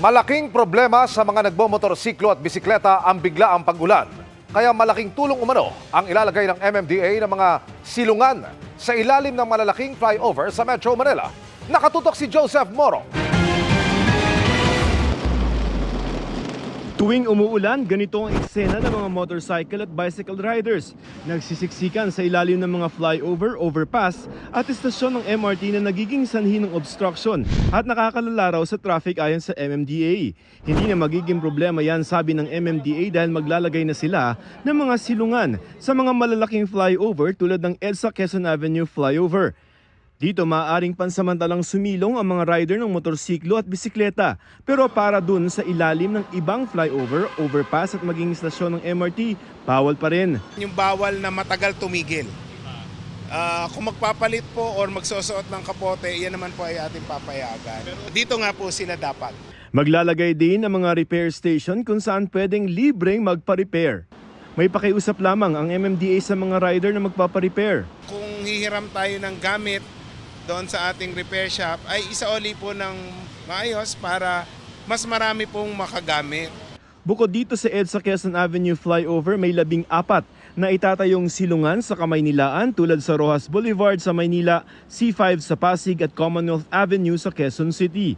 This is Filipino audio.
Malaking problema sa mga nagbomotorsiklo at bisikleta ang biglaang pag-ulan. Kaya malaking tulong umano ang ilalagay ng MMDA ng mga silungan sa ilalim ng malalaking flyover sa Metro Manila. Nakatutok si Joseph Moro. Tuwing umuulan, ganito ang eksena ng mga motorcycle at bicycle riders. Nagsisiksikan sa ilalim ng mga flyover, overpass at istasyon ng MRT na nagiging sanhi ng obstruction at nakakalala raw sa traffic ayon sa MMDA. Hindi na magiging problema yan, sabi ng MMDA, dahil maglalagay na sila ng mga silungan sa mga malalaking flyover tulad ng EDSA Quezon Avenue flyover. Dito maaaring pansamantalang sumilong ang mga rider ng motorsiklo at bisikleta, pero para dun sa ilalim ng ibang flyover, overpass at maging istasyon ng MRT, bawal pa rin. Yung bawal na matagal tumigil. Kung magpapalit po or magsusuot ng kapote, yan naman po ay ating papayagan. Dito nga po sila dapat. Maglalagay din ng mga repair station kung saan pwedeng libreng magpa-repair. May pakiusap lamang ang MMDA sa mga rider na magpapa-repair. Kung hihiram tayo ng gamit doon sa ating repair shop, ay isauli po ng maayos para mas marami pong makagamit. Bukod dito sa EDSA Quezon Avenue flyover, may 14 na itatayong silungan sa Kamaynilaan tulad sa Rojas Boulevard sa Maynila, C5 sa Pasig at Commonwealth Avenue sa Quezon City.